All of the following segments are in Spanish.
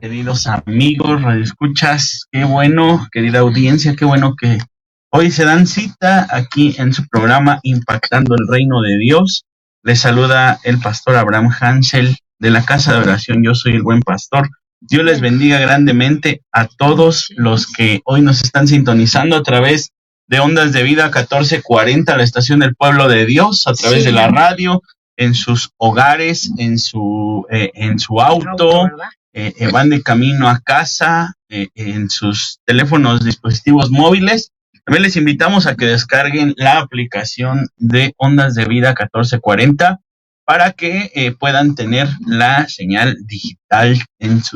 Queridos amigos, radioescuchas, qué bueno, querida audiencia, qué bueno que hoy se dan cita aquí en su programa Impactando el Reino de Dios. Les saluda el pastor Abraham Hansel de la Casa de Oración Yo Soy el Buen Pastor. Dios les bendiga grandemente a todos los que hoy nos están sintonizando a través de Ondas de Vida 1440, la estación del pueblo de Dios, a través de la radio, en sus hogares, en su auto, van de camino a casa, en sus teléfonos, dispositivos móviles. También les invitamos a que descarguen la aplicación de Ondas de Vida 1440 para que puedan tener la señal digital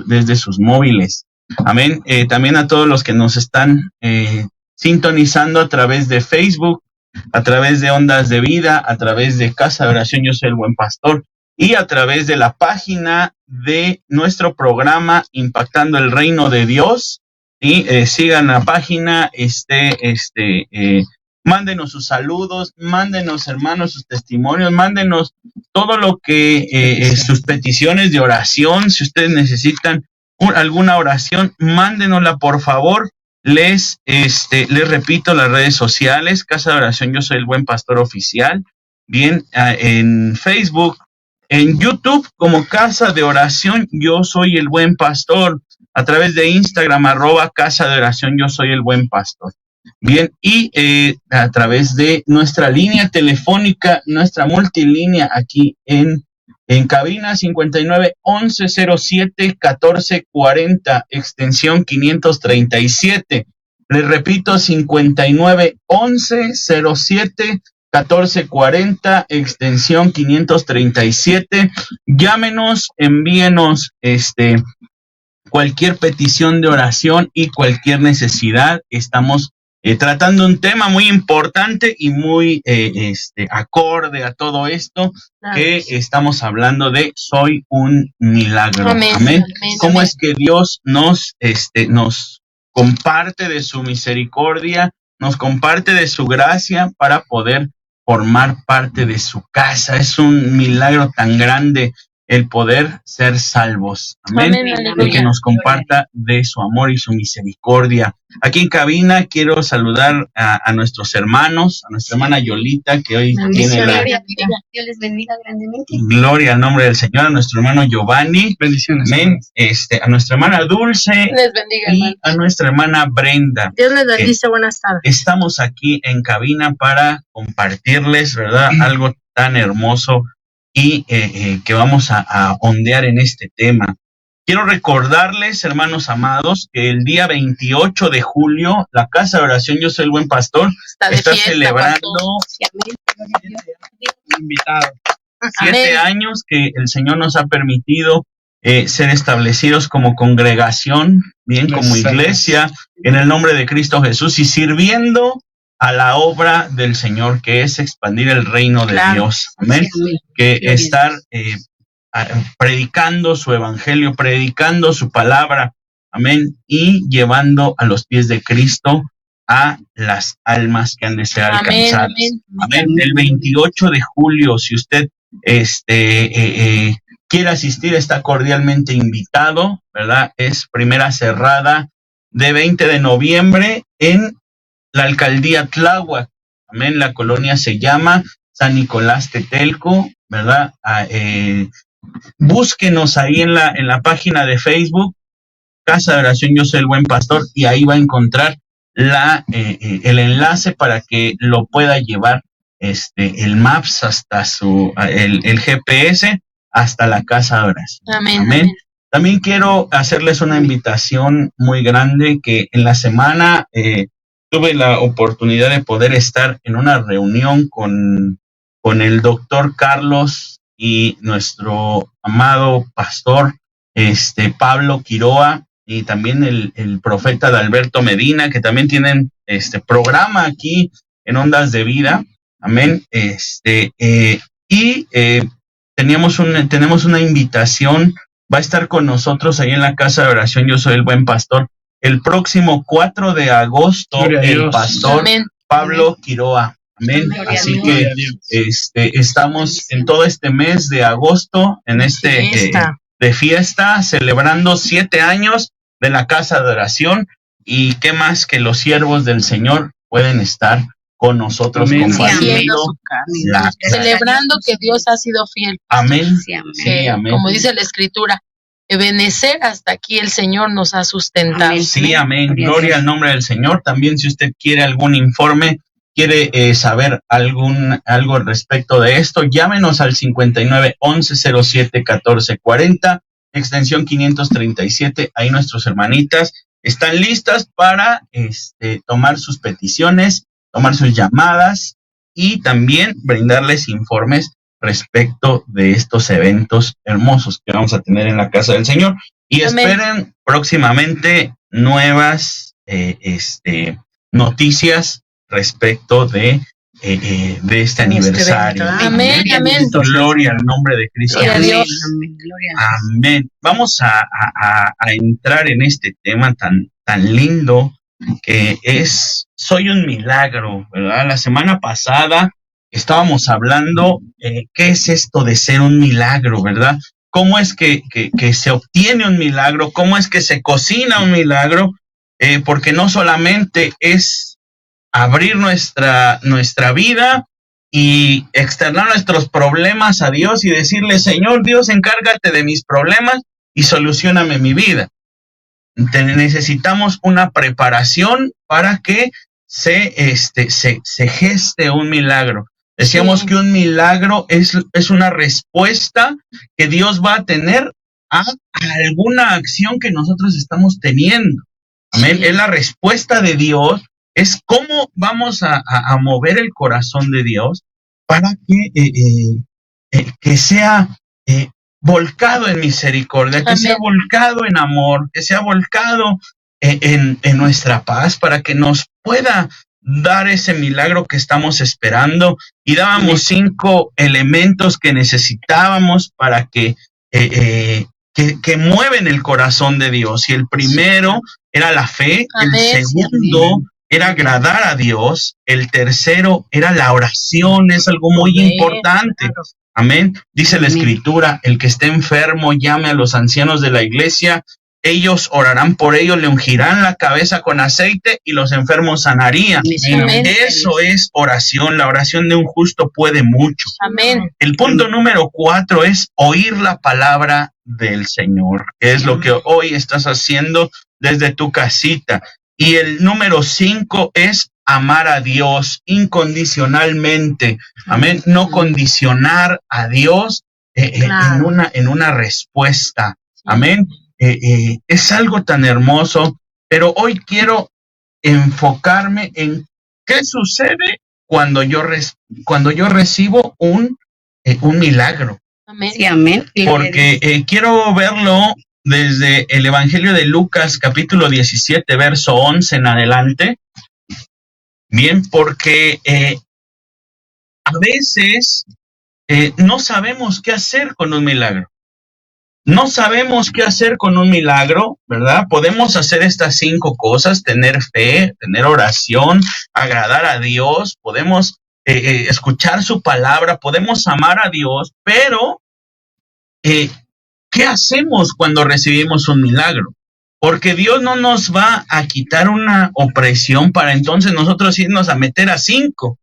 desde sus móviles. Amén. También a todos los que nos están sintonizando a través de Facebook, a través de Ondas de Vida, a través de Casa de Oración Yo Soy el Buen Pastor y a través de la página de nuestro programa Impactando el Reino de Dios. Y sigan la página, mándenos sus saludos, mándenos, hermanos, sus testimonios, mándenos todo lo que sus peticiones de oración. Si ustedes necesitan alguna oración, mándenosla, por favor. Les repito, las redes sociales, Casa de Oración Yo Soy el Buen Pastor Oficial, bien, en Facebook, en YouTube como Casa de Oración Yo Soy el Buen Pastor, a través de Instagram, @Casa de Oración Yo Soy el Buen Pastor. Bien, y a través de nuestra línea telefónica, nuestra multilínea aquí en cabina 59 11 07 14 40, extensión 537. Les repito, 59 11 07 14 40, extensión 537. Llámenos, envíenos cualquier petición de oración y cualquier necesidad. Estamos tratando un tema muy importante y muy acorde a todo esto, que estamos hablando de Soy un Milagro. Amén. Amén. ¿Cómo es que Dios nos comparte de su misericordia, nos comparte de su gracia para poder formar parte de su casa? Es un milagro tan grande el poder ser salvos. Amén. Y que nos comparta de su amor y su misericordia. Aquí en cabina quiero saludar a nuestros hermanos, a nuestra hermana Yolita, que hoy tiene la... Dios les bendiga grandemente. Gloria al nombre del Señor. A nuestro hermano Giovanni. Bendiciones. Amén. A nuestra hermana Dulce. Les bendiga, y hermano. A nuestra hermana Brenda. Dios les bendice. Buenas tardes. Estamos aquí en cabina para compartirles, ¿verdad? Algo tan hermoso y que vamos a ondear en este tema. Quiero recordarles, hermanos amados, que el día 28 de julio, la Casa de Oración Yo Soy el Buen Pastor está celebrando 7 años que el Señor nos ha permitido ser establecidos como congregación, bien, como iglesia, en el nombre de Cristo Jesús y sirviendo a la obra del Señor, que es expandir el reino de Dios. Amén. Que estar predicando su evangelio, predicando su palabra. Amén. Y llevando a los pies de Cristo a las almas que han de ser alcanzadas. Amén. El 28 de julio, si usted quiere asistir, está cordialmente invitado, ¿verdad? Es primera cerrada de 20 de noviembre en la alcaldía Tláhuac. Amén. La colonia se llama San Nicolás Tetelco, ¿verdad? Búsquenos ahí en la página de Facebook, Casa de Oración Yo Soy el Buen Pastor, y ahí va a encontrar el enlace para que lo pueda llevar el Maps hasta el GPS hasta la Casa de Oración. Amén. Amén. También quiero hacerles una invitación muy grande, que en la semana tuve la oportunidad de poder estar en una reunión con el doctor Carlos y nuestro amado pastor Pablo Quiroa, y también el profeta Adalberto Medina, que también tienen programa aquí en Ondas de Vida. Amén. Tenemos una invitación. Va a estar con nosotros ahí en la Casa de Oración Yo Soy el Buen Pastor el próximo 4 de agosto, el pastor Amén. Pablo Quiroa. Amén. Así que estamos en todo este mes de agosto, en de de fiesta, celebrando 7 años de la casa de oración. Y qué más que los siervos del Señor pueden estar con nosotros compartiendo celebrando que Dios ha sido fiel. Amén. Sí, amén. Como dice la Escritura, Ebenecer, hasta aquí el Señor nos ha sustentado. Amén. Sí, amén. Gloria al nombre del Señor. También si usted quiere algún informe, quiere saber algo respecto de esto, llámenos al 59 11 07 14 40, extensión 537. Ahí nuestros hermanitas están listas para tomar sus peticiones, tomar sus llamadas y también brindarles informes respecto de estos eventos hermosos que vamos a tener en la casa del Señor. Y amén. Esperen próximamente nuevas noticias respecto de este aniversario. Amén, amén. Gloria al nombre de Cristo. Gloria a Dios. Amén. Vamos a entrar en este tema tan lindo que es Soy un milagro, ¿verdad? La semana pasada estábamos hablando qué es esto de ser un milagro, ¿verdad? ¿Cómo es que se obtiene un milagro? ¿Cómo es que se cocina un milagro? Porque no solamente es abrir nuestra vida y externar nuestros problemas a Dios y decirle, Señor Dios, encárgate de mis problemas y solucióname mi vida. Necesitamos una preparación para que se geste un milagro. Decíamos que un milagro es una respuesta que Dios va a tener a alguna acción que nosotros estamos teniendo. Amén. Es la respuesta de Dios. Es cómo vamos a mover el corazón de Dios para que sea volcado en misericordia, que sea volcado en amor, que sea volcado en nuestra paz, para que nos pueda dar ese milagro que estamos esperando. Y dábamos 5 elementos que necesitábamos para que mueven el corazón de Dios. Y el primero era la fe, el segundo era agradar a Dios, el tercero era la oración, es algo muy importante. Amén. Dice la Escritura, el que esté enfermo llame a los ancianos de la iglesia, ellos orarán por ellos, le ungirán la cabeza con aceite y los enfermos sanarían. Amén. Eso es oración, la oración de un justo puede mucho. Amén. El punto número 4 es oír la palabra del Señor, que es lo que hoy estás haciendo desde tu casita. Y el número 5 es amar a Dios incondicionalmente. Amén. No condicionar a Dios en una respuesta. Amén. Es algo tan hermoso, pero hoy quiero enfocarme en qué sucede cuando yo recibo un milagro. Amén. Sí, amén. Porque quiero verlo desde el Evangelio de Lucas, capítulo 17, verso 11 en adelante. Bien, porque a veces no sabemos qué hacer con un milagro. No sabemos qué hacer con un milagro, ¿verdad? Podemos hacer estas 5 cosas: tener fe, tener oración, agradar a Dios, podemos escuchar su palabra, podemos amar a Dios, pero ¿qué hacemos cuando recibimos un milagro? Porque Dios no nos va a quitar una opresión para entonces nosotros irnos a meter a 5,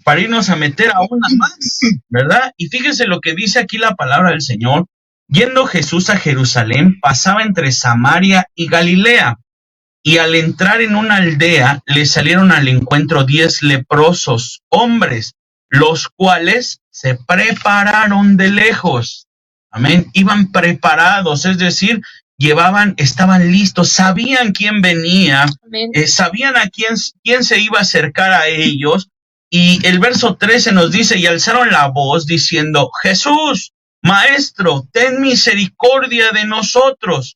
para irnos a meter a una más, ¿verdad? Y fíjese lo que dice aquí la palabra del Señor. Yendo Jesús a Jerusalén, pasaba entre Samaria y Galilea, y al entrar en una aldea, le salieron al encuentro 10 leprosos hombres, los cuales se prepararon de lejos. Amén. Iban preparados, es decir, estaban listos, sabían quién venía, sabían a quién se iba a acercar a ellos. Y el verso 13 nos dice, y alzaron la voz diciendo, Jesús, Maestro, ten misericordia de nosotros.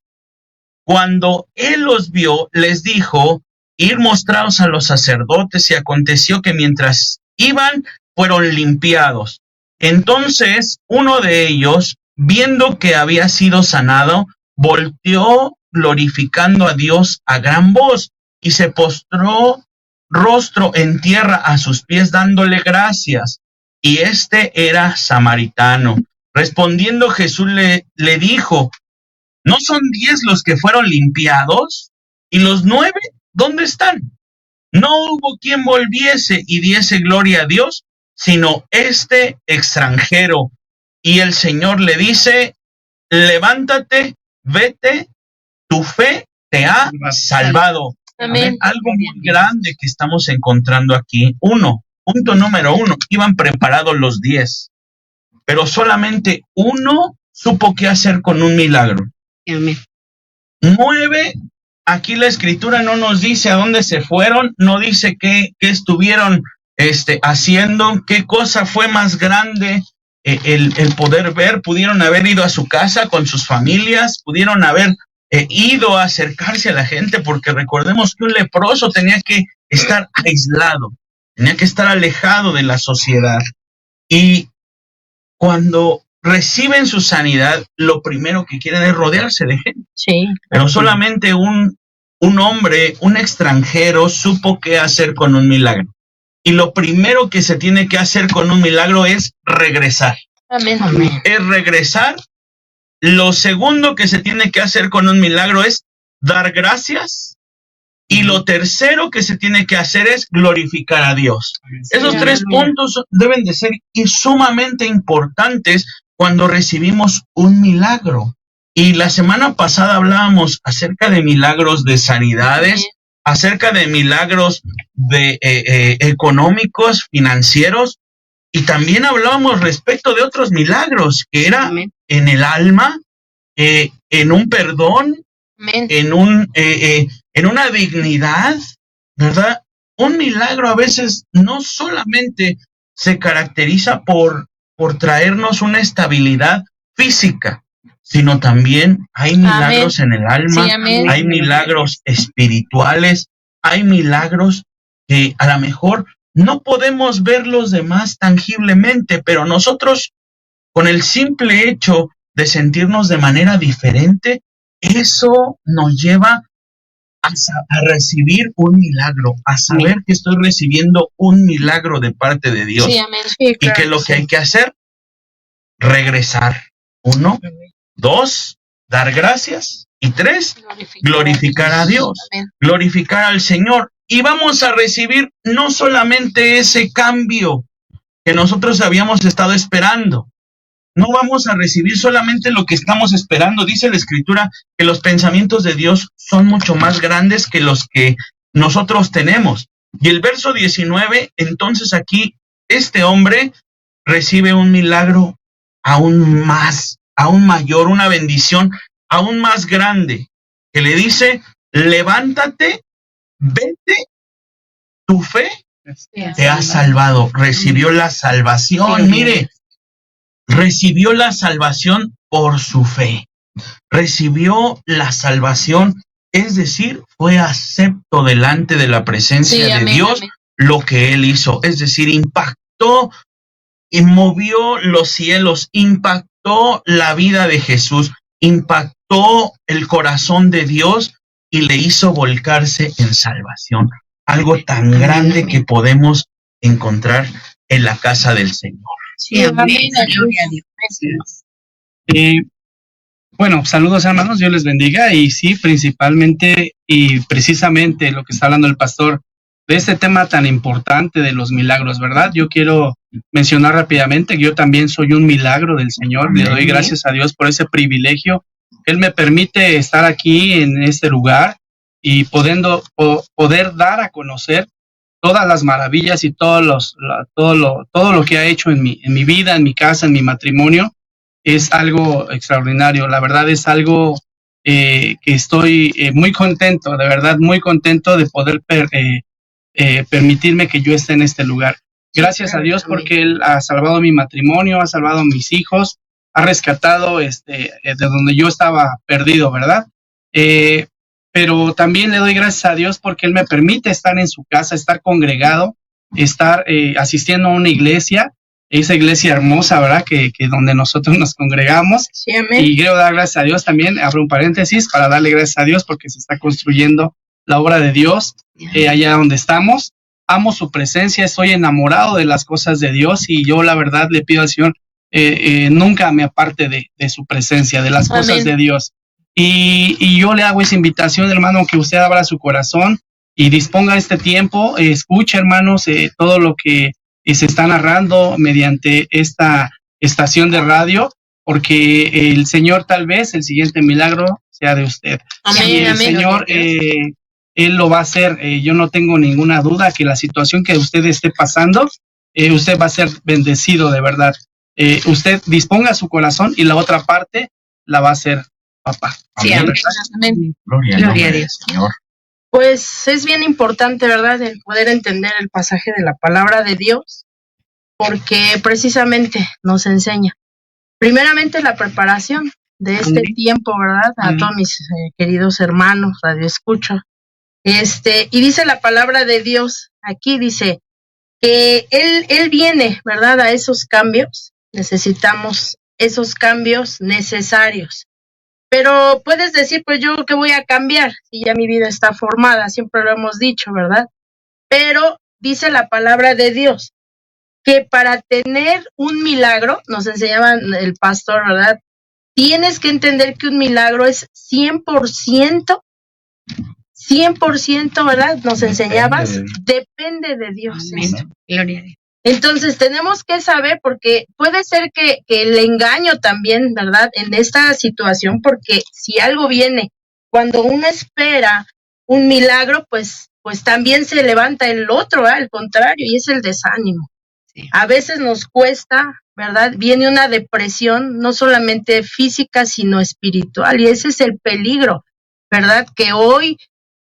Cuando él los vio, les dijo, ir mostraos a los sacerdotes, y aconteció que mientras iban, fueron limpiados. Entonces, uno de ellos, viendo que había sido sanado, volteó glorificando a Dios a gran voz, y se postró rostro en tierra a sus pies, dándole gracias. Y este era samaritano. Respondiendo Jesús le dijo, ¿no son 10 los que fueron limpiados? ¿Y los 9 dónde están? No hubo quien volviese y diese gloria a Dios, sino este extranjero. Y el Señor le dice, levántate, vete, tu fe te ha salvado. Amén. Algo muy grande que estamos encontrando aquí. Punto número 1, iban preparados los 10, pero solamente uno supo qué hacer con un milagro. Amén. 9, aquí la escritura no nos dice a dónde se fueron, no dice qué estuvieron haciendo, qué cosa fue más grande el poder ver. Pudieron haber ido a su casa con sus familias, pudieron haber ido a acercarse a la gente, porque recordemos que un leproso tenía que estar aislado, tenía que estar alejado de la sociedad. Y cuando reciben su sanidad, lo primero que quieren es rodearse de gente. Sí. Pero solamente un hombre, un extranjero, supo qué hacer con un milagro. Y lo primero que se tiene que hacer con un milagro es regresar. Amén. Es regresar. Lo segundo que se tiene que hacer con un milagro es dar gracias. Y lo tercero que se tiene que hacer es glorificar a Dios. Esos 3 puntos deben de ser sumamente importantes cuando recibimos un milagro. Y la semana pasada hablábamos acerca de milagros de sanidades, acerca de milagros de económicos, financieros, y también hablábamos respecto de otros milagros, que era en el alma, en un perdón, en una dignidad, ¿verdad? Un milagro a veces no solamente se caracteriza por traernos una estabilidad física, sino también hay milagros en el alma, hay milagros espirituales, hay milagros que a lo mejor no podemos ver los demás tangiblemente, pero nosotros, con el simple hecho de sentirnos de manera diferente, eso nos lleva a recibir un milagro, a saber que estoy recibiendo un milagro de parte de Dios. Sí, amén. Sí, y que lo que hay que hacer, regresar. 1, 2, dar gracias. Y 3, glorificar a Dios, glorificar al Señor. Y vamos a recibir no solamente ese cambio que nosotros habíamos estado esperando, no vamos a recibir solamente lo que estamos esperando. Dice la Escritura que los pensamientos de Dios son mucho más grandes que los que nosotros tenemos. Y el verso 19, entonces aquí, este hombre recibe un milagro aún más, aún mayor, una bendición aún más grande, que le dice, levántate, vete, tu fe te ha salvado. Recibió la salvación, mire, recibió la salvación por su fe. Recibió la salvación, es decir, fue acepto delante de la presencia de Dios lo que él hizo. Es decir, impactó y movió los cielos, impactó la vida de Jesús, impactó el corazón de Dios y le hizo volcarse en salvación. Algo tan grande que podemos encontrar en la casa del Señor. Sí, amén. Gloria a Dios. Bueno, saludos hermanos, Dios les bendiga. Y sí, principalmente y precisamente lo que está hablando el pastor de este tema tan importante de los milagros, ¿verdad? Yo quiero mencionar rápidamente que yo también soy un milagro del Señor. Le doy gracias a Dios por ese privilegio. Él me permite estar aquí en este lugar y poder dar a conocer todas las maravillas y todo lo que ha hecho en mi vida, en mi casa, en mi matrimonio. Es algo extraordinario. La verdad es algo que estoy muy contento, de verdad muy contento de poder permitirme que yo esté en este lugar. Gracias a Dios porque Él ha salvado mi matrimonio, ha salvado a mis hijos, ha rescatado de donde yo estaba perdido, ¿verdad? Pero también le doy gracias a Dios porque Él me permite estar en su casa, estar congregado, estar asistiendo a una iglesia, esa iglesia hermosa, ¿verdad? Que donde nosotros nos congregamos. Sí, amén. Y quiero dar gracias a Dios también, abro un paréntesis para darle gracias a Dios porque se está construyendo la obra de Dios allá donde estamos. Amo su presencia, estoy enamorado de las cosas de Dios y yo la verdad le pido al Señor nunca me aparte de su presencia, de las cosas Amén. de Dios. Y yo le hago esa invitación, hermano, que usted abra su corazón y disponga este tiempo, escuche, hermanos, todo lo que se está narrando mediante esta estación de radio, porque el Señor tal vez el siguiente milagro sea de usted. Amén, Y el amén. Señor, Él lo va a hacer. Yo no tengo ninguna duda que la situación que usted esté pasando, usted va a ser bendecido de verdad. Usted disponga su corazón y la otra parte la va a hacer papá. Sí, Amén. amén. Gloria, Gloria a al Dios. Señor. Pues es bien importante, ¿verdad?, el poder entender el pasaje de la palabra de Dios, porque precisamente nos enseña, primeramente, la preparación de este Amén. tiempo, ¿verdad? A Amén. todos mis queridos hermanos, radio escucha. Y dice la palabra de Dios, aquí dice que Él viene, ¿verdad?, a esos cambios. Necesitamos esos cambios necesarios. Pero puedes decir, pues yo qué voy a cambiar si ya mi vida está formada, siempre lo hemos dicho, ¿verdad? Pero dice la palabra de Dios que para tener un milagro, nos enseñaba el pastor, ¿verdad? Tienes que entender que un milagro es 100%, ¿verdad? Nos enseñabas, depende de Dios. Amén. Esto. Gloria a Dios. Entonces tenemos que saber, porque puede ser que el engaño también, ¿verdad?, en esta situación, porque si algo viene, cuando uno espera un milagro, pues también se levanta el otro, ¿verdad?, al contrario, y es el desánimo. Sí. A veces nos cuesta, ¿verdad? Viene una depresión, no solamente física, sino espiritual, y ese es el peligro, ¿verdad? Que hoy,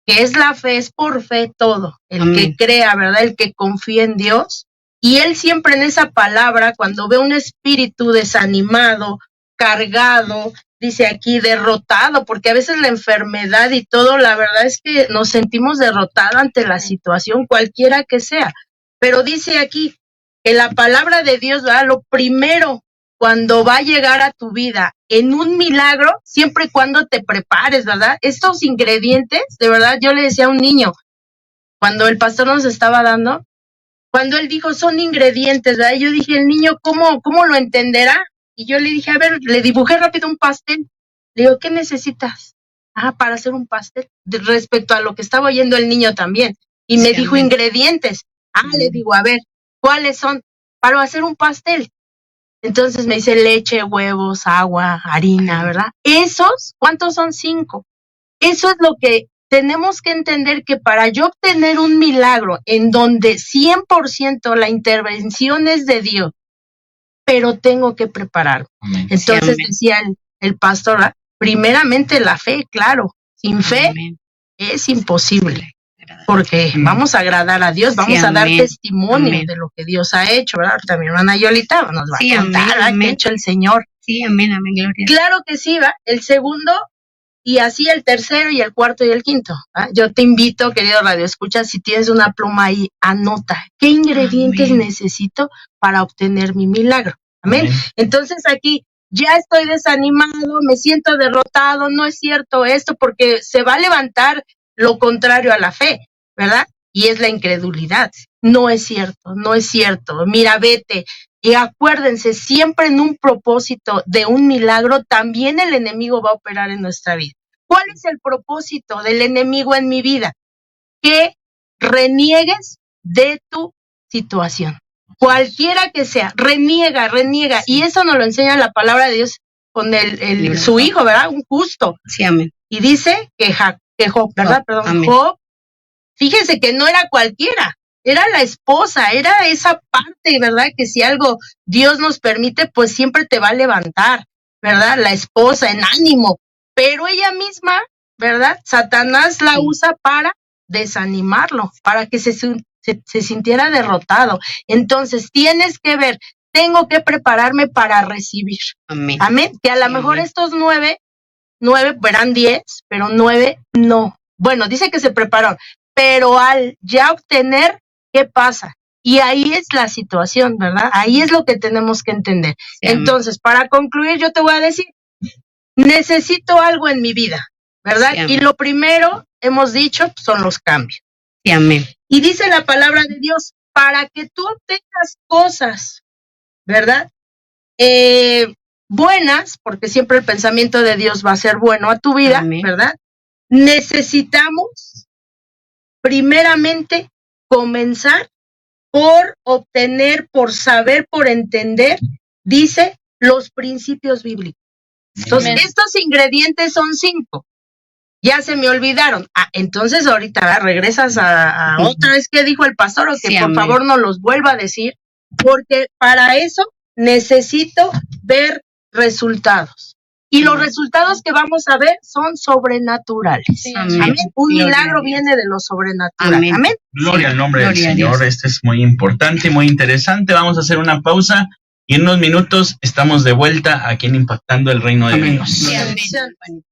que es la fe, es por fe todo, el Amén. que crea, ¿verdad?, el que confía en Dios. Y él siempre en esa palabra, cuando ve un espíritu desanimado, cargado, dice aquí derrotado, porque a veces la enfermedad y todo, la verdad es que nos sentimos derrotados ante la situación, cualquiera que sea. Pero dice aquí que la palabra de Dios, ¿verdad?, lo primero cuando va a llegar a tu vida en un milagro, siempre y cuando te prepares, ¿verdad? Estos ingredientes, de verdad, yo le decía a un niño, cuando el pastor nos estaba dando, cuando él dijo, son ingredientes, ¿verdad? Yo dije, el niño, ¿cómo lo entenderá? Y yo le dije, a ver, le dibujé rápido un pastel. Le digo, ¿qué necesitas? Para hacer un pastel. Respecto a lo que estaba oyendo el niño también. Y me dijo, amén. ingredientes. Le digo, a ver, ¿cuáles son? Para hacer un pastel. Entonces me dice leche, huevos, agua, harina, ¿verdad? Esos, ¿cuántos son? 5. Eso es lo que tenemos que entender, que para yo obtener un milagro en donde 100% la intervención es de Dios, pero tengo que prepararme. Amén. Entonces amén. decía el pastor, ¿verdad?, primeramente la fe, claro, sin fe Amén. es imposible, porque Amén. vamos a agradar a Dios, vamos Sí, a dar amén. testimonio Amén. de lo que Dios ha hecho, ¿verdad? Ahorita mi hermana Yolita nos va Sí, a contar, amén, ¿verdad?, qué amén. ha hecho el Señor. Sí, amén, amén, gloria a Dios. Claro que sí, va. El segundo, y así el tercero y el cuarto y el quinto. Yo te invito, querido Radio Escucha, si tienes una pluma ahí, anota qué ingredientes Amén. necesito para obtener mi milagro. Amén. Amén. Entonces aquí ya estoy desanimado, me siento derrotado, no es cierto esto, porque se va a levantar lo contrario a la fe, ¿verdad? Y es la incredulidad. No es cierto, no es cierto. Mira, vete. Y acuérdense, siempre en un propósito de un milagro, también el enemigo va a operar en nuestra vida. ¿Cuál es el propósito del enemigo en mi vida? Que reniegues de tu situación. Cualquiera que sea, reniega. Y eso nos lo enseña la palabra de Dios con su hijo, ¿verdad? Un justo. Sí, amén. Y dice que Job, ¿verdad? Perdón, Amén. Job, fíjense que no era cualquiera, era la esposa, era esa parte, ¿verdad? Que si algo Dios nos permite, pues siempre te va a levantar, ¿verdad? La esposa en ánimo, pero ella misma, ¿verdad? Satanás la usa para desanimarlo, para que se sintiera derrotado. Entonces tienes que ver, tengo que prepararme para recibir. Amén. Amén. Que a lo Sí, mejor amén. estos 9 verán 10, pero 9 no. Bueno, dice que se prepararon, pero al ya obtener, ¿qué pasa? Y ahí es la situación, ¿verdad? Ahí es lo que tenemos que entender. Sí, amén. Entonces, para concluir, yo te voy a decir, necesito algo en mi vida, ¿verdad? Sí, amén. Y lo primero, hemos dicho, son los cambios. Sí, amén. Y dice la palabra de Dios, para que tú obtengas cosas, ¿verdad? buenas, porque siempre el pensamiento de Dios va a ser bueno a tu vida, Amén. ¿verdad? Necesitamos primeramente comenzar por obtener, por saber, por entender, dice, los principios bíblicos. Entonces, Amén. estos ingredientes son 5. Ya se me olvidaron. Entonces ahorita regresas a otra vez que dijo el pastor, o que Sí, por amén. favor nos los vuelva a decir, porque para eso necesito ver resultados. Y los resultados que vamos a ver son sobrenaturales. Sí, Amén. Amén. Un Gloria a milagro Dios. viene de lo sobrenatural. Amén. Amén. Gloria al nombre del Gloria a Señor. Dios. Este es muy importante, muy interesante. Vamos a hacer una pausa y en unos minutos estamos de vuelta aquí en Impactando el Reino de Amén. Dios. Sí, Gloria a amén.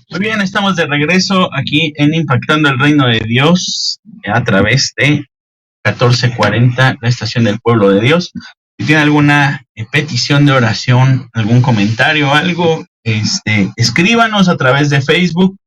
Muy bien, estamos de regreso aquí en Impactando el Reino de Dios a través de 1440, la estación del pueblo de Dios. Si tiene alguna petición de oración, algún comentario, algo, escríbanos a través de Facebook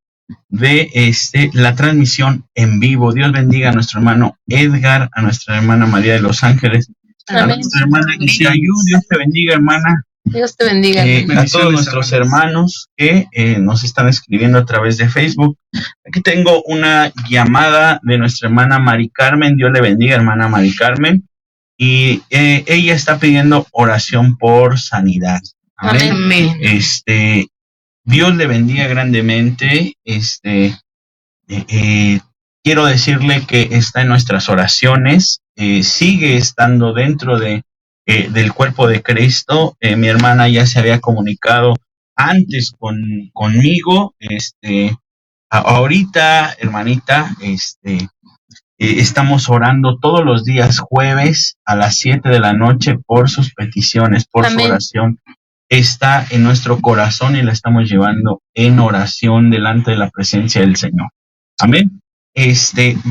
de la transmisión en vivo. Dios bendiga a nuestro hermano Edgar, a nuestra hermana María de los Ángeles, a Amén. nuestra hermana Isayu. Dios te bendiga, hermana. Dios te bendiga. A Bendiciones, todos nuestros hermanos que nos están escribiendo a través de Facebook. Aquí tengo una llamada de nuestra hermana Mari Carmen. Dios le bendiga, hermana Mari Carmen. Y ella está pidiendo oración por sanidad. Amén. Amén. Dios le bendiga grandemente. Quiero decirle que está en nuestras oraciones. Sigue estando dentro del cuerpo de Cristo. Mi hermana ya se había comunicado antes conmigo. Ahorita, hermanita, estamos orando todos los días jueves a las 7 de la noche por sus peticiones, por su Amén. oración. Está en nuestro corazón y la estamos llevando en oración delante de la presencia del Señor. Amén.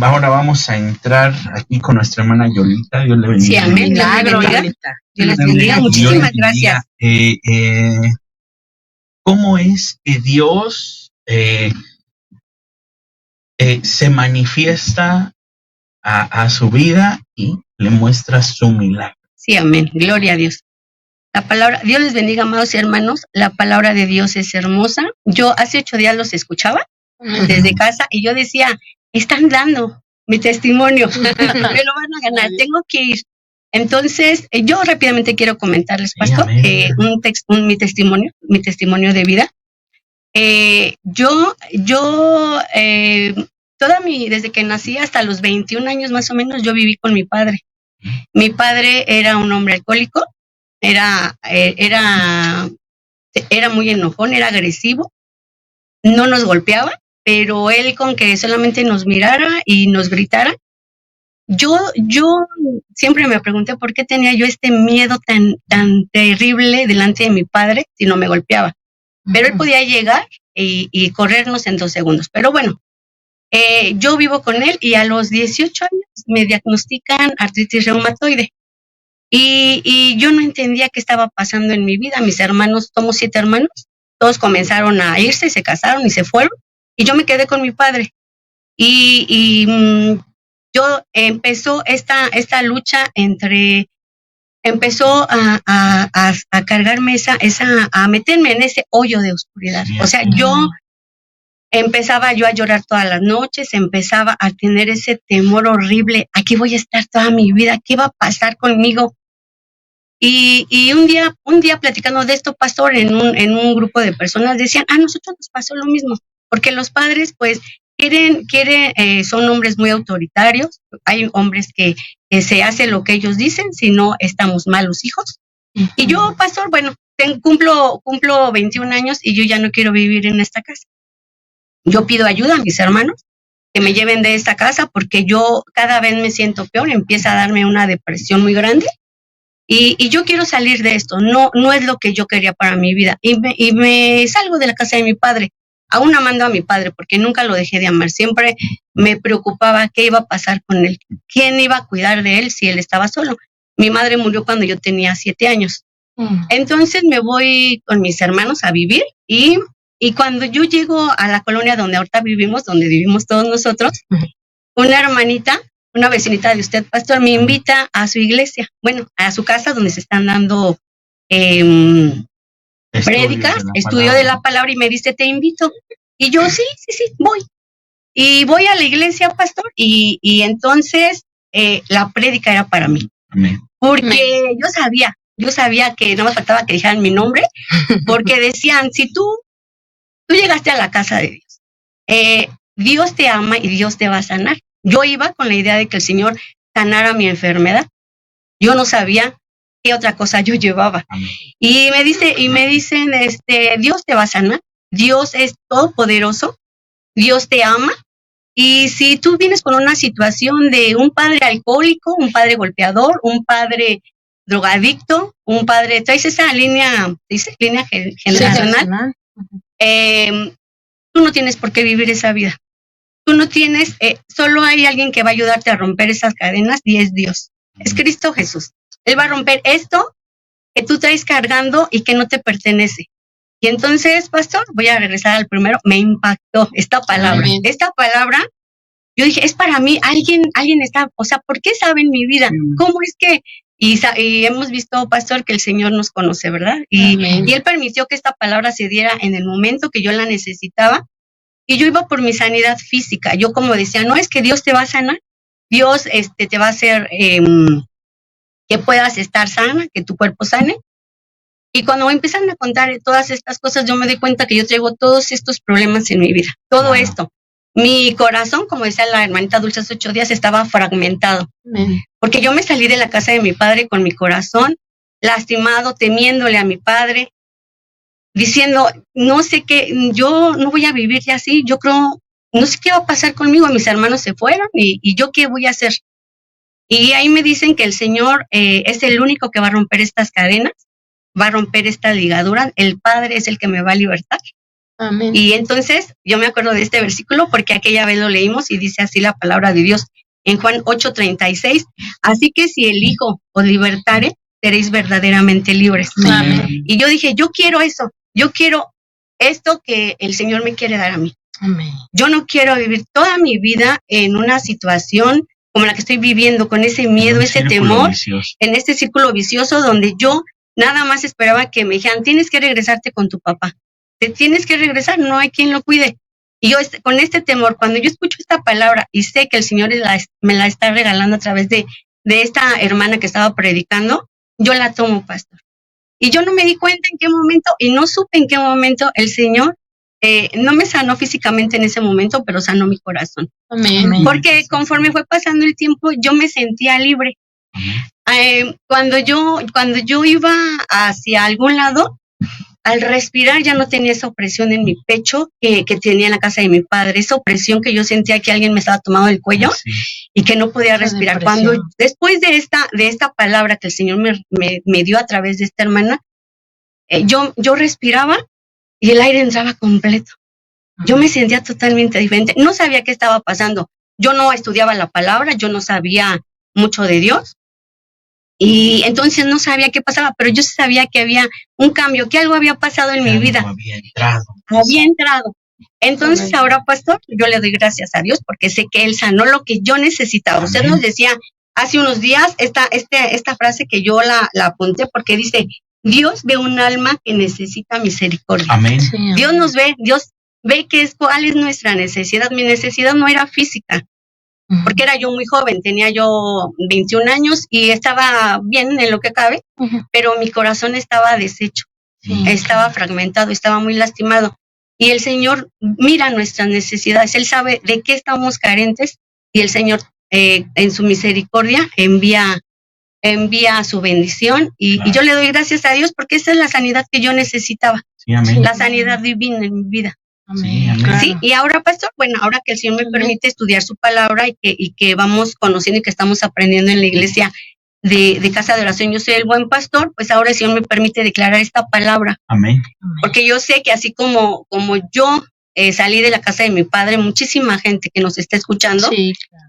Ahora vamos a entrar aquí con nuestra hermana Yolita. Dios le bendiga. Sí, amén. Milagro, Dios les bendiga. Yolita. Dios les bendiga. Muchísimas gracias. ¿Cómo es que Dios se manifiesta a su vida y le muestra su milagro? Sí, amén. Gloria a Dios. La palabra, Dios les bendiga, amados hermanos. La palabra de Dios es hermosa. Yo hace 8 días los escuchaba desde casa y yo decía, están dando mi testimonio, me lo van a ganar, tengo que ir. Entonces, yo rápidamente quiero comentarles, Sí, pastor, amén. mi testimonio de vida. Desde que nací hasta los 21 años más o menos, yo viví con mi padre. Mi padre era un hombre alcohólico, era muy enojón, era agresivo, no nos golpeaba, pero él con que solamente nos mirara y nos gritara, yo siempre me pregunté por qué tenía yo este miedo tan terrible delante de mi padre si no me golpeaba. Pero él podía llegar y corrernos en 2 segundos. Pero bueno, yo vivo con él y a los 18 años me diagnostican artritis reumatoide. Y yo no entendía qué estaba pasando en mi vida. Mis hermanos, somos 7 hermanos, todos comenzaron a irse, se casaron y se fueron. Y yo me quedé con mi padre. Yo empezó esta lucha empezó a cargarme a meterme en ese hoyo de oscuridad. O sea, empezaba yo a llorar todas las noches, empezaba a tener ese temor horrible. Aquí voy a estar toda mi vida, ¿qué va a pasar conmigo? Y un día platicando de esto, pastor, en un grupo de personas decían, a nosotros nos pasó lo mismo, porque los padres, pues, son hombres muy autoritarios. Hay hombres que se hace lo que ellos dicen, si no estamos mal los hijos. Y yo, pastor, bueno, cumplo 21 años y yo ya no quiero vivir en esta casa. Yo pido ayuda a mis hermanos que me lleven de esta casa porque yo cada vez me siento peor, empieza a darme una depresión muy grande y yo quiero salir de esto, no es lo que yo quería para mi vida. Y me salgo de la casa de mi padre. Aún amando a mi padre, porque nunca lo dejé de amar. Siempre me preocupaba qué iba a pasar con él, quién iba a cuidar de él si él estaba solo. Mi madre murió cuando yo tenía 7 años. Entonces me voy con mis hermanos a vivir y cuando yo llego a la colonia donde ahorita vivimos, donde vivimos todos nosotros, una hermanita, una vecinita de usted, pastor, me invita a su iglesia, bueno, a su casa donde se están dando prédicas, estudio de la palabra y me dice, te invito. Y yo, sí, voy. Y voy a la iglesia, pastor, y entonces la prédica era para mí. Amén. Porque yo sabía que no me faltaba que dijeran mi nombre, porque decían, si tú llegaste a la casa de Dios, Dios te ama y Dios te va a sanar. Yo iba con la idea de que el Señor sanara mi enfermedad. Yo no sabía qué otra cosa yo llevaba. Amén. Y me dicen, Dios te va a sanar, Dios es todopoderoso, Dios te ama. Y si tú vienes con una situación de un padre alcohólico, un padre golpeador, un padre drogadicto, un padre, traes esa línea generacional, tú no tienes por qué vivir esa vida. Tú no tienes, solo hay alguien que va a ayudarte a romper esas cadenas y es Dios, es Cristo Jesús. Él va a romper esto que tú traes cargando y que no te pertenece. Y entonces, pastor, voy a regresar al primero, me impactó esta palabra. Amén. Esta palabra, yo dije, es para mí, alguien está, o sea, ¿por qué saben mi vida? ¿Cómo es que? Y hemos visto, pastor, que el Señor nos conoce, ¿verdad? Y Él permitió que esta palabra se diera en el momento que yo la necesitaba. Y yo iba por mi sanidad física. Yo como decía, no, es que Dios te va a sanar. Dios te va a hacer que puedas estar sana, que tu cuerpo sane. Y cuando me empezaron a contar todas estas cosas, yo me di cuenta que yo traigo todos estos problemas en mi vida. Todo esto. Mi corazón, como decía la hermanita Dulce hace 8 días, estaba fragmentado. Porque yo me salí de la casa de mi padre con mi corazón lastimado, temiéndole a mi padre, diciendo, no sé qué, yo no voy a vivir ya así, yo creo, no sé qué va a pasar conmigo, mis hermanos se fueron y yo qué voy a hacer. Y ahí me dicen que el Señor es el único que va a romper estas cadenas, va a romper esta ligadura, el Padre es el que me va a libertar. Amén. Y entonces yo me acuerdo de este versículo porque aquella vez lo leímos y dice así la palabra de Dios en Juan 8:36, así que si el Hijo os libertare, seréis verdaderamente libres. Amén. Y yo dije, yo quiero eso, yo quiero esto que el Señor me quiere dar a mí. Amén. Yo no quiero vivir toda mi vida en una situación como la que estoy viviendo, con ese miedo, ese temor, en este círculo vicioso donde yo nada más esperaba que me dijeran, tienes que regresarte con tu papá, te tienes que regresar, no hay quien lo cuide. Y yo con este temor, cuando yo escucho esta palabra y sé que el Señor me la está regalando a través de esta hermana que estaba predicando, yo la tomo, pastor. Y yo no me di cuenta en qué momento, y no supe en qué momento el Señor no me sanó físicamente en ese momento, pero sanó mi corazón. Amén. Porque conforme fue pasando el tiempo, yo me sentía libre. Cuando yo iba hacia algún lado, al respirar ya no tenía esa opresión en mi pecho que tenía en la casa de mi padre, esa opresión que yo sentía que alguien me estaba tomando el cuello y que no podía respirar. Cuando después de esta palabra que el Señor me dio a través de esta hermana, yo respiraba y el aire entraba completo. Yo me sentía totalmente diferente. No sabía qué estaba pasando. Yo no estudiaba la palabra, yo no sabía mucho de Dios. Y entonces no sabía qué pasaba, pero yo sabía que había un cambio, que algo había pasado en mi vida. Había entrado. Entonces ahora, pastor, yo le doy gracias a Dios porque sé que Él sanó lo que yo necesitaba. Amén. Usted nos decía hace unos días esta frase que yo la apunté porque dice, Dios ve un alma que necesita misericordia. Amén. Sí, amén. Dios nos ve, Dios ve cuál es nuestra necesidad. Mi necesidad no era física, porque era yo muy joven, tenía yo 21 años y estaba bien en lo que cabe, pero mi corazón estaba deshecho, estaba fragmentado, estaba muy lastimado. Y el Señor mira nuestras necesidades, Él sabe de qué estamos carentes y el Señor en su misericordia envía su bendición y yo le doy gracias a Dios porque esa es la sanidad que yo necesitaba, la sanidad divina en mi vida. Amén. Sí, y ahora, pastor, bueno, ahora que el Señor me permite estudiar su palabra y que vamos conociendo y que estamos aprendiendo en la iglesia de Casa de Oración, yo soy el buen pastor, pues ahora el Señor me permite declarar esta palabra. Amén. Porque yo sé que así como yo salí de la casa de mi padre, muchísima gente que nos está escuchando,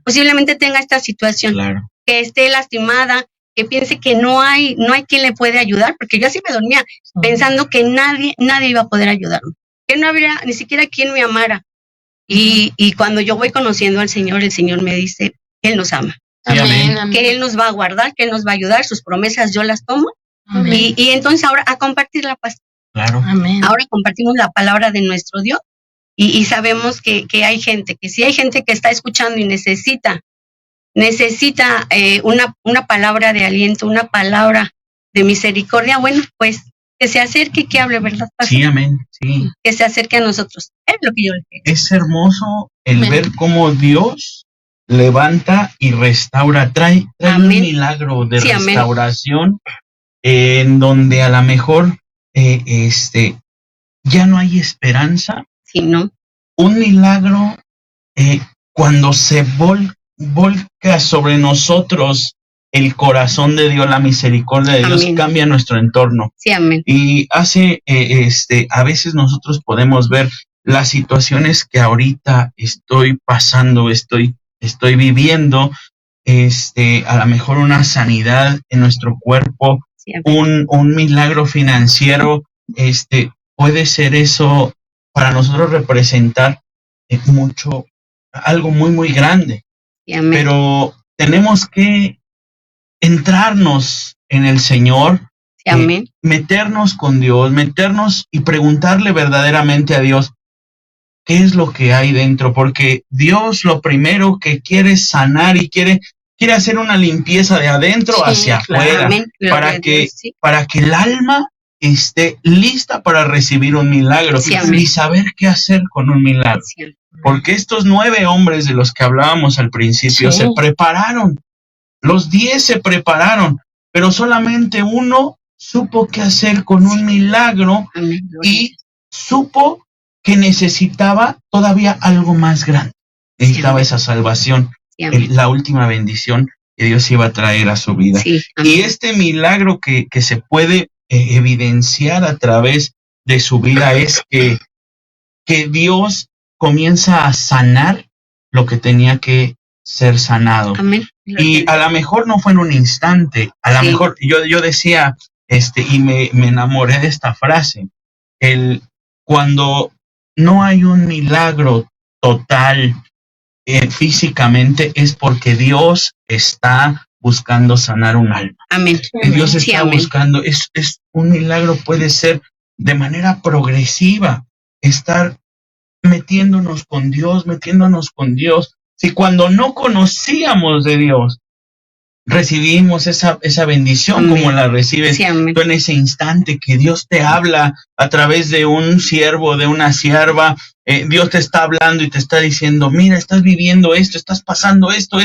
posiblemente tenga esta situación, que esté lastimada, que piense que no hay quien le puede ayudar, porque yo así me dormía pensando que nadie iba a poder ayudarme, que no habría ni siquiera quien me amara. Y cuando yo voy conociendo al Señor, el Señor me dice que Él nos ama, Amén. que Él nos va a guardar, que Él nos va a ayudar, sus promesas yo las tomo Amén. Y entonces ahora a compartir la paz. Claro. Amén. Ahora compartimos la palabra de nuestro Dios y sabemos que hay gente, que si hay gente que está escuchando y necesita una palabra de aliento, una palabra de misericordia, bueno, pues que se acerque, que hable, ¿verdad, pastor? Sí, amén. Sí. Que se acerque a nosotros. Es lo que yo le digo. Es hermoso el Amén. ver cómo Dios levanta y restaura, trae un Amén. milagro de Sí, amén. restauración en donde a lo mejor ya no hay esperanza. Sí, ¿no? Un milagro cuando se volca sobre nosotros el corazón de Dios, la misericordia de Dios, Amén. cambia nuestro entorno. Sí, amén. Y hace, a veces nosotros podemos ver las situaciones que ahorita estoy pasando, estoy viviendo, a lo mejor una sanidad en nuestro cuerpo, Sí, amén. un milagro financiero, puede ser eso para nosotros representar mucho, algo muy, muy grande. Sí, amén. Pero tenemos que entrarnos en el Señor, Sí, amén. meternos con Dios, meternos y preguntarle verdaderamente a Dios qué es lo que hay dentro, porque Dios lo primero que quiere es sanar y quiere hacer una limpieza de adentro Sí, hacia claro. afuera, Amén. Gloria a Dios, sí. para que el alma esté lista para recibir un milagro Sí, amén. y saber qué hacer con un milagro. Sí, amén. Porque estos 9 hombres de los que hablábamos al principio Sí. se prepararon, los 10 se prepararon, pero solamente uno supo qué hacer con un milagro Amén. Gloria a y Dios. supo que necesitaba todavía algo más grande. Necesitaba amén. esa salvación, Sí, amén. la última bendición que Dios iba a traer a su vida. Sí, Y amén. este milagro que se puede evidenciar a través de su vida es que Dios comienza a sanar lo que tenía que ser sanado. Amén. Y a lo mejor no fue en un instante, a lo Sí. mejor yo decía, y me enamoré de esta frase, cuando no hay un milagro total físicamente es porque Dios está buscando sanar un alma. Amén. Dios Sí, está amén. buscando, es un milagro, puede ser de manera progresiva, estar metiéndonos con Dios. Si cuando no conocíamos de Dios, recibimos esa bendición, Amén. como la recibes Sí, amén. tú en ese instante que Dios te habla a través de un siervo, de una sierva, Dios te está hablando y te está diciendo, mira, estás viviendo esto, estás pasando esto.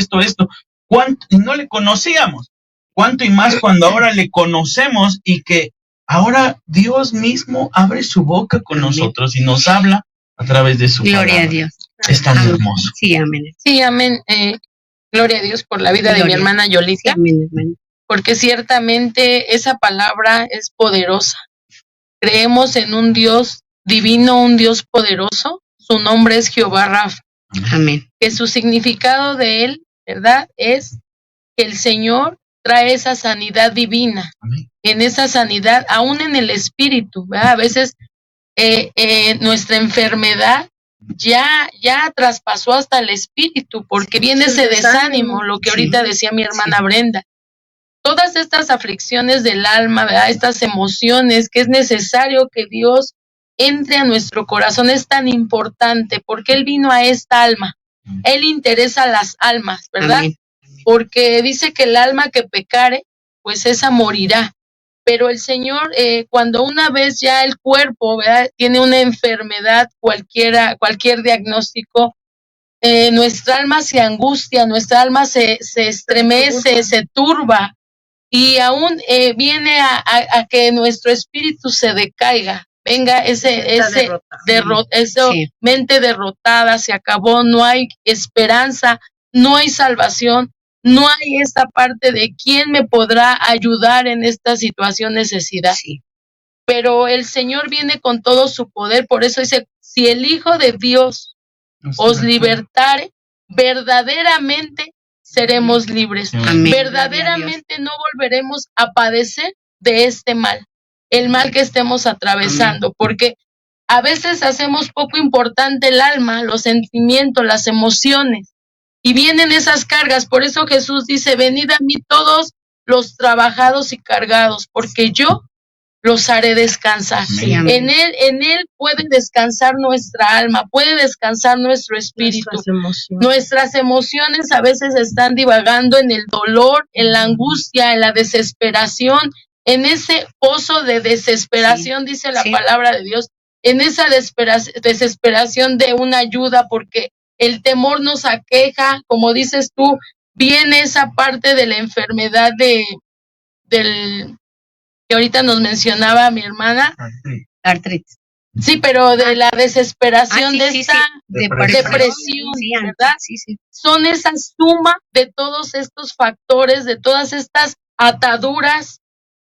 ¿Cuánto? Y no le conocíamos. ¿Cuánto y más cuando ahora le conocemos y que ahora Dios mismo abre su boca con Amén. nosotros y nos habla a través de su Gloria palabra? a Dios. Es tan Amén. hermoso. Sí, amén. Sí, amén. Gloria a Dios por la vida de mi Gloria. hermana Sí, Yolita, amén, hermano. porque ciertamente esa palabra es poderosa. Creemos en un Dios divino, un Dios poderoso. Su nombre es Jehová Rafa, Amén. que su significado de él, ¿verdad? Es que el Señor trae esa sanidad divina. Amén. En esa sanidad, aún en el espíritu, ¿verdad? A veces nuestra enfermedad ya traspasó hasta el espíritu, porque viene ese desánimo, lo que Sí. ahorita decía mi hermana Sí. Brenda. Todas estas aflicciones del alma, ¿verdad? Estas emociones que es necesario que Dios entre a nuestro corazón es tan importante, porque Él vino a esta alma. Él interesa a las almas, ¿verdad? Amén. Porque dice que el alma que pecare, pues esa morirá. Pero el Señor, cuando una vez ya el cuerpo, ¿verdad?, tiene una enfermedad, cualquier diagnóstico, nuestra alma se angustia, nuestra alma se estremece, se turba, y aún viene a que nuestro espíritu se decaiga. Venga esa Sí. mente derrotada, se acabó, no hay esperanza, no hay salvación. No hay esta parte de quién me podrá ayudar en esta situación necesidad. Sí. Pero el Señor viene con todo su poder, por eso dice, si el Hijo de Dios os libertare, verdaderamente seremos libres. Amén. Verdaderamente no volveremos a padecer de este mal, el mal que estemos atravesando, porque a veces hacemos poco importante el alma, los sentimientos, las emociones. Y vienen esas cargas, por eso Jesús dice, venid a mí todos los trabajados y cargados, porque yo los haré descansar. Sí, En él puede descansar nuestra alma, puede descansar nuestro espíritu. Nuestras emociones a veces están divagando en el dolor, en la angustia, en la desesperación, en ese pozo de desesperación, dice la palabra de Dios, en esa desesperación de una ayuda, porque el temor nos aqueja, como dices tú, viene esa parte de la enfermedad del que ahorita nos mencionaba mi hermana. Artritis. Sí, pero de la desesperación, de esta depresión, ¿verdad? Sí. Son esa suma de todos estos factores, de todas estas ataduras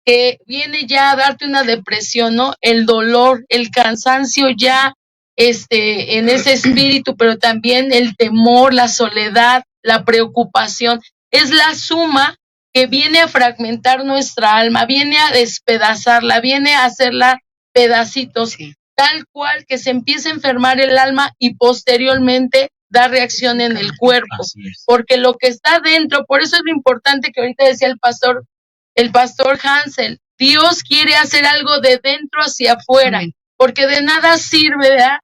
que viene ya a darte una depresión, ¿no? El dolor, el cansancio ya en ese espíritu, pero también el temor, la soledad, la preocupación. Es la suma que viene a fragmentar nuestra alma, viene a despedazarla, viene a hacerla pedacitos, tal cual que se empieza a enfermar el alma y posteriormente da reacción en el cuerpo, porque lo que está dentro, por eso es lo importante que ahorita decía el pastor Hansel, Dios quiere hacer algo de dentro hacia afuera, porque de nada sirve, ¿verdad?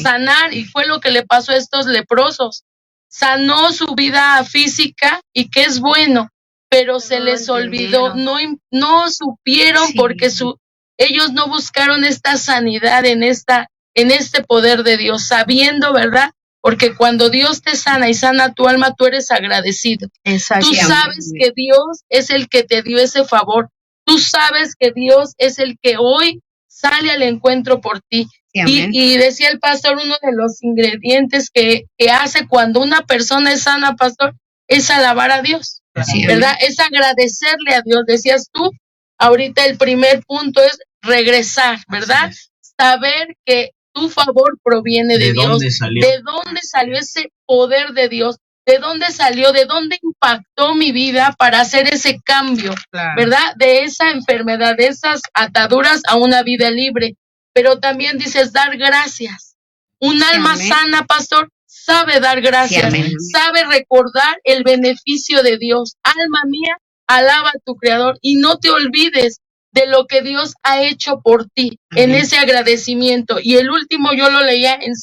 Sanar, y fue lo que le pasó a estos leprosos, sanó su vida física y que es bueno, pero se les olvidó, no supieron porque ellos no buscaron esta sanidad en este poder de Dios, sabiendo, ¿verdad? Porque cuando Dios te sana y sana tu alma, tú eres agradecido. Tú sabes que Dios es el que te dio ese favor. Tú sabes que Dios es el que hoy sale al encuentro por ti. Y decía el pastor, uno de los ingredientes que hace cuando una persona es sana, pastor, es alabar a Dios, ¿verdad? Es agradecerle a Dios. Decías tú, ahorita el primer punto es regresar, ¿verdad? Saber que tu favor proviene de Dios. ¿De dónde salió ese poder de Dios? ¿De dónde salió? ¿De dónde impactó mi vida para hacer ese cambio? ¿Verdad? De esa enfermedad, de esas ataduras a una vida libre. Pero también dices dar gracias. Un alma sana, pastor, sabe dar gracias, sabe recordar el beneficio de Dios. Alma mía, alaba a tu Creador y no te olvides de lo que Dios ha hecho por ti, en ese agradecimiento. Y el último yo lo leía en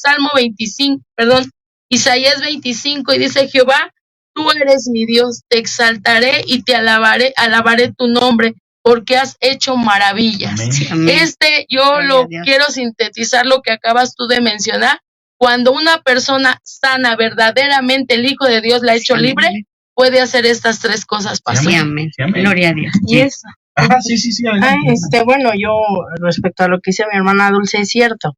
Isaías 25, y dice: Jehová, tú eres mi Dios, te exaltaré y te alabaré tu nombre, porque has hecho maravillas. Yo lo quiero sintetizar lo que acabas tú de mencionar. Cuando una persona sana, verdaderamente el Hijo de Dios la ha hecho libre, puede hacer estas tres cosas, pastor. Gloria a Dios. Y eso. Bueno, yo respecto a lo que dice mi hermana Dulce, es cierto.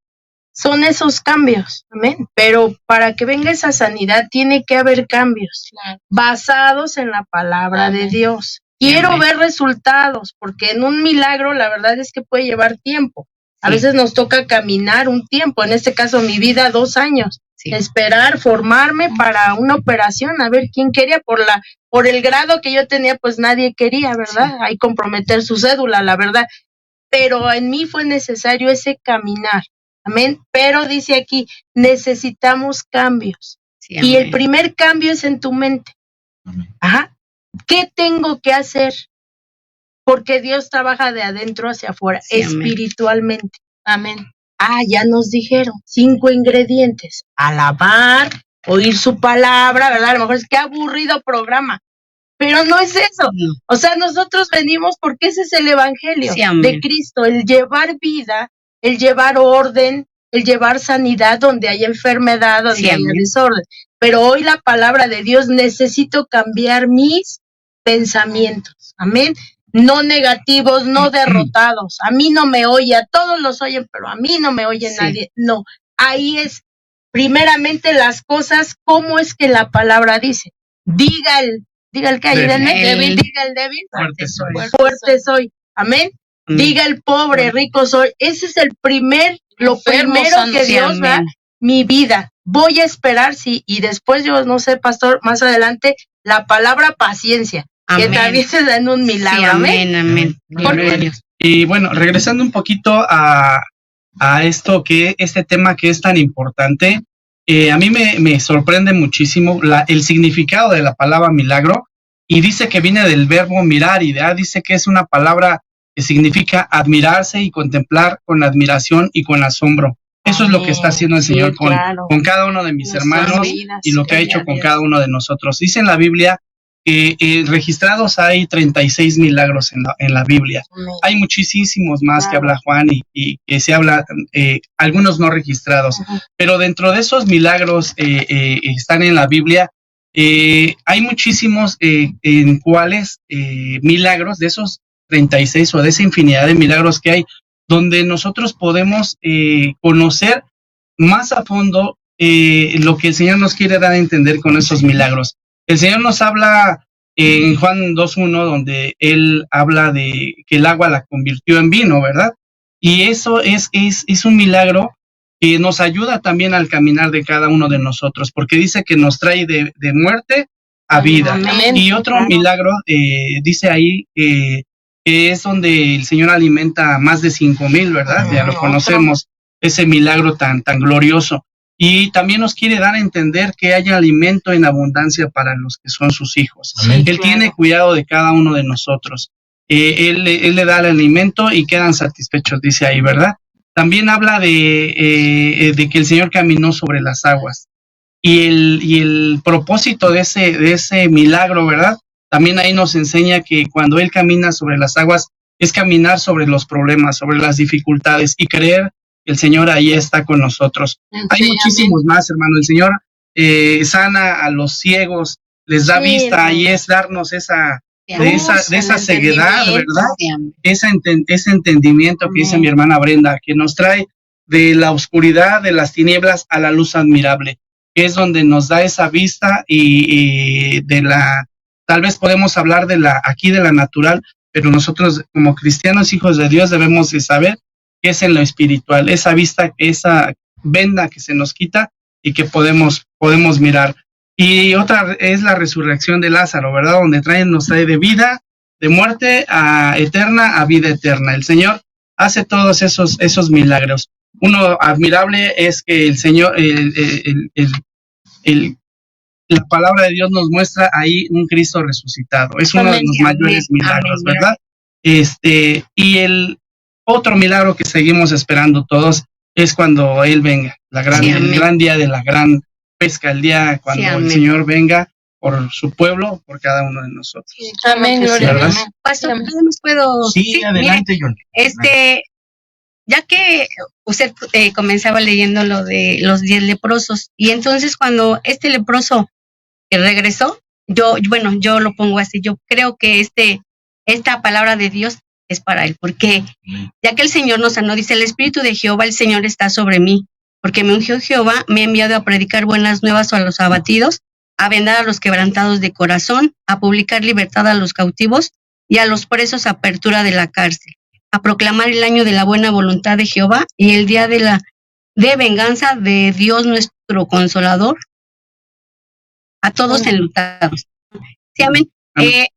Son esos cambios, amén. Pero para que venga esa sanidad tiene que haber cambios basados en la palabra de Dios. Quiero ver resultados, porque en un milagro la verdad es que puede llevar tiempo. A veces nos toca caminar un tiempo, en este caso mi vida 2 años, esperar, formarme para una operación, a ver quién quería, por el grado que yo tenía, pues nadie quería, ¿verdad? Ahí comprometer su cédula, la verdad. Pero en mí fue necesario ese caminar, amén. Pero dice aquí, necesitamos cambios. Y el primer cambio es en tu mente. Ajá. ¿Qué tengo que hacer? Porque Dios trabaja de adentro hacia afuera, espiritualmente. Amén. Ya nos dijeron 5 ingredientes. Alabar, oír su palabra, ¿verdad? A lo mejor es que aburrido programa. Pero no es eso. O sea, nosotros venimos porque ese es el evangelio de Cristo, el llevar vida, el llevar orden, el llevar sanidad donde hay enfermedad, donde hay desorden. Pero hoy la palabra de Dios, necesito cambiar mis pensamientos. Amén. No negativos, no derrotados. A mí no me oye, a todos los oyen, pero a mí no me oye nadie. No, ahí es primeramente las cosas, cómo es que la palabra dice. Diga el que hay en el débil, diga el débil, fuerte soy. Amén. Diga el pobre, rico soy. Ese es lo primero que Dios da, mi vida. Voy a esperar, y después yo no sé, pastor, más adelante, la palabra paciencia. Que también se da en un milagro. Amén. Y bueno, regresando un poquito a este tema que es tan importante, a mí me sorprende muchísimo el significado de la palabra milagro, y dice que viene del verbo mirar, y dice que es una palabra que significa admirarse y contemplar con admiración y con asombro. Eso es lo que está haciendo el Señor con cada uno de mis hermanos y lo que ha hecho con cada uno de nosotros. Dice en la Biblia que registrados hay 36 milagros en la Biblia. Hay muchísimos más que habla Juan y que se habla, algunos no registrados. Pero dentro de esos milagros están en la Biblia. Hay muchísimos en cuales milagros de esos 36 o de esa infinidad de milagros que hay, donde nosotros podemos conocer más a fondo lo que el Señor nos quiere dar a entender con esos milagros. El Señor nos habla en Juan 2.1, donde Él habla de que el agua la convirtió en vino, ¿verdad? Y eso es un milagro que nos ayuda también al caminar de cada uno de nosotros, porque dice que nos trae de muerte a vida. Amén. Y otro milagro, dice ahí que es donde el Señor alimenta a más de 5,000, ¿verdad? Ya lo conocemos, ese milagro tan glorioso. Y también nos quiere dar a entender que haya alimento en abundancia para los que son sus hijos. Amén. Él tiene cuidado de cada uno de nosotros. Él le da el alimento y quedan satisfechos, dice ahí, ¿verdad? También habla de que el Señor caminó sobre las aguas. Y el propósito de ese milagro, ¿verdad? También ahí nos enseña que cuando Él camina sobre las aguas es caminar sobre los problemas, sobre las dificultades y creer que el Señor ahí está con nosotros. Sí, hay muchísimos más, hermano. El Señor sana a los ciegos, les da vista, y es darnos esa ceguedad, ¿verdad? Ese entendimiento que dice mi hermana Brenda, que nos trae de la oscuridad, de las tinieblas a la luz admirable, que es donde nos da esa vista y de la, tal vez podemos hablar de la natural, pero nosotros como cristianos, hijos de Dios, debemos de saber que es en lo espiritual, esa vista, esa venda que se nos quita y que podemos mirar. Y otra es la resurrección de Lázaro, ¿verdad? Donde nos trae de vida, de muerte eterna a vida eterna. El Señor hace todos esos milagros. Uno admirable es que el Señor, la palabra de Dios nos muestra ahí un Cristo resucitado. Es uno de los mayores milagros, ¿verdad? Y el otro milagro que seguimos esperando todos es cuando Él venga, el gran día de la gran pesca, el día cuando el Señor venga por su pueblo, por cada uno de nosotros. Amén, gloria a Dios. Pastor, ¿no me puedo? Sí, adelante, John. Ya que usted comenzaba leyendo lo de los 10 leprosos, y entonces cuando este leproso regresó, yo lo pongo así, yo creo que esta palabra de Dios es para él, porque ya que el Señor nos sanó, dice: el Espíritu de Jehová, el Señor, está sobre mí, porque me ungió Jehová, me ha enviado a predicar buenas nuevas a los abatidos, a vendar a los quebrantados de corazón, a publicar libertad a los cautivos y a los presos apertura de la cárcel, a proclamar el año de la buena voluntad de Jehová y el día de venganza de Dios nuestro consolador, a todos enlutados. Sí, amén.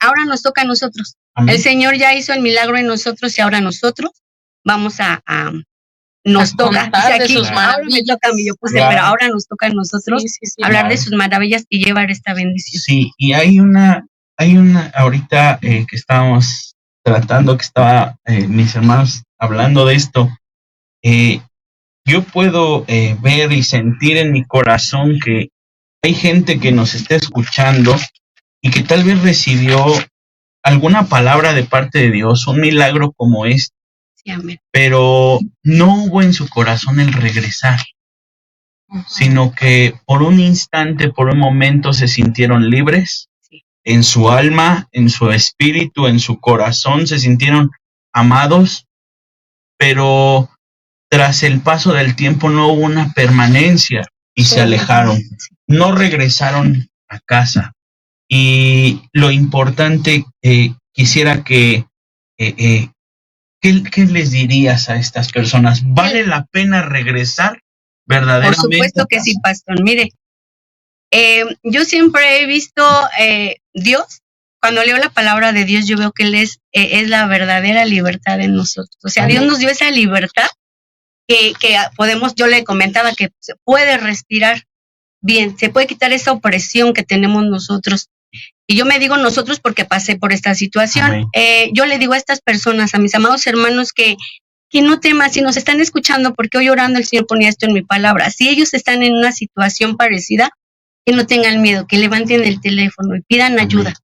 Ahora nos toca a nosotros. Amén. El Señor ya hizo el milagro en nosotros y ahora nosotros vamos nos toca. Aquí, ahora me toca a mí, pero ahora nos toca a nosotros hablar de sus maravillas y llevar esta bendición. Sí, y hay una ahorita que estábamos tratando, que estaba mis hermanos hablando de esto, yo puedo ver y sentir en mi corazón que hay gente que nos está escuchando y que tal vez recibió alguna palabra de parte de Dios, un milagro como este, pero no hubo en su corazón el regresar, sino que por un instante, por un momento se sintieron libres, en su alma, en su espíritu, en su corazón, se sintieron amados, pero tras el paso del tiempo no hubo una permanencia y se alejaron, no regresaron a casa. Y lo importante, quisiera ¿qué les dirías a estas personas? ¿Vale la pena regresar verdaderamente? Por supuesto que sí, pastor. Mire, yo siempre he visto Dios, cuando leo la palabra de Dios, yo veo que Él es la verdadera libertad en nosotros. O sea, Dios nos dio esa libertad que podemos, yo le comentaba que se puede respirar bien, se puede quitar esa opresión que tenemos nosotros Y yo me digo nosotros porque pasé por esta situación. Yo le digo a estas personas, a mis amados hermanos, que no teman, si nos están escuchando, porque hoy orando el Señor ponía esto en mi palabra. Si ellos están en una situación parecida, que no tengan miedo, que levanten el teléfono y pidan ayuda.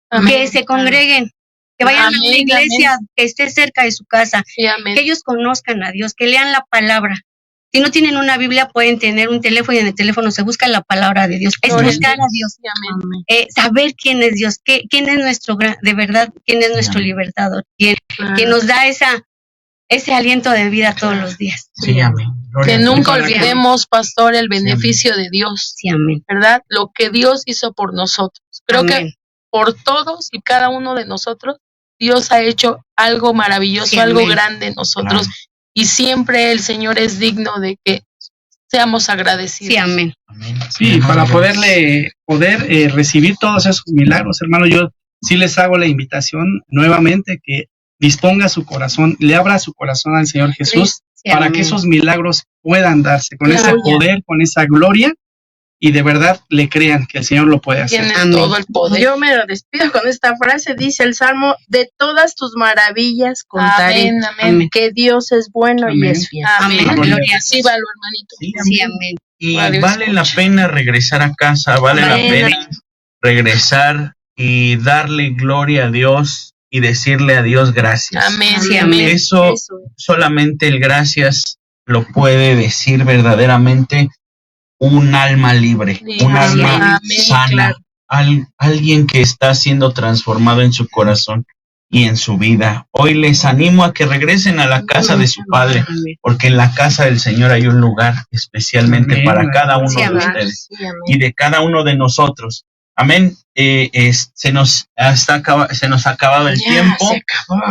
Amén. Que se congreguen, que vayan Amén, a una iglesia amén. que esté cerca de su casa, Sí, amén. que ellos conozcan a Dios, que lean la palabra. Si no tienen una Biblia, pueden tener un teléfono y en el teléfono se busca la palabra de Dios. Es Gloria buscar a Dios, Sí, amén. saber quién es Dios, quién es nuestro, de verdad, quién es nuestro libertador, quién nos da ese aliento de vida todos los días. Sí, amén. Que nunca Gloria. olvidemos, pastor, el beneficio de Dios, Sí, amén. ¿verdad? Lo que Dios hizo por nosotros. Creo Amén. que por todos y cada uno de nosotros, Dios ha hecho algo maravilloso, Sí, algo amén. grande en nosotros. Claro. Y siempre el Señor es digno de que seamos agradecidos. Sí, amén. Amén. Sí, para poder recibir todos esos milagros, hermano, yo sí les hago la invitación nuevamente que disponga su corazón, le abra su corazón al Señor Jesús Sí, para amén. que esos milagros puedan darse con ese Aleluya. poder, con esa gloria y de verdad le crean que el Señor lo puede hacer. Tiene Amén. todo el poder. Yo me despido con esta frase, dice el Salmo, de todas tus maravillas contaré, Amén, amén. que Dios es bueno y Amén. es fiel. Amén. Amén. Gloria a Dios. Recíbalo, hermanito. Sí, Sí, amén. Y Radio vale la escucha. pena regresar a casa, vale la Amén. pena regresar y darle gloria a Dios y decirle a Dios gracias. Amén. Sí, amén. amén. Eso solamente el gracias lo puede decir verdaderamente un alma libre, Sí, un amén, alma amén, sana, claro. alguien que está siendo transformado en su corazón y en su vida. Hoy les animo a que regresen a la casa de su Padre, Amén. porque en la casa del Señor hay un lugar especialmente Amén. para cada uno Sí, de amén. ustedes Sí, amén. y de cada uno de nosotros. Amén. Se nos ha acabado el Ya, tiempo. se acabó.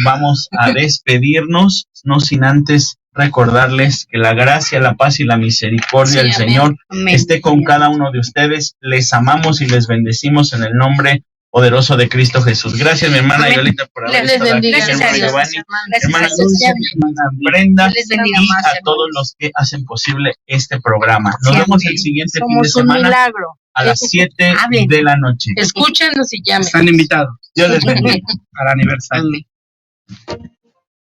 Vamos a despedirnos, no sin antes recordarles que la gracia, la paz y la misericordia Sí, del amén. Señor Amén. esté con cada uno de ustedes. Les amamos y les bendecimos en el nombre poderoso de Cristo Jesús. Gracias, mi hermana Amén. Yolita, por haber Les estado aquí. bendiga. Gracias a Hermano Dios. Giovanni, Gracias hermana a Dios. Dulce, hermana Brenda Dios les bendiga y más, a todos hermanos. los que hacen posible este programa. Nos Sí, vemos amén. el siguiente fin de Somos un semana milagro. a las 7 Hablen. de la noche. Escúchenos y llamen. Están invitados Dios les bendiga. al aniversario. Amén.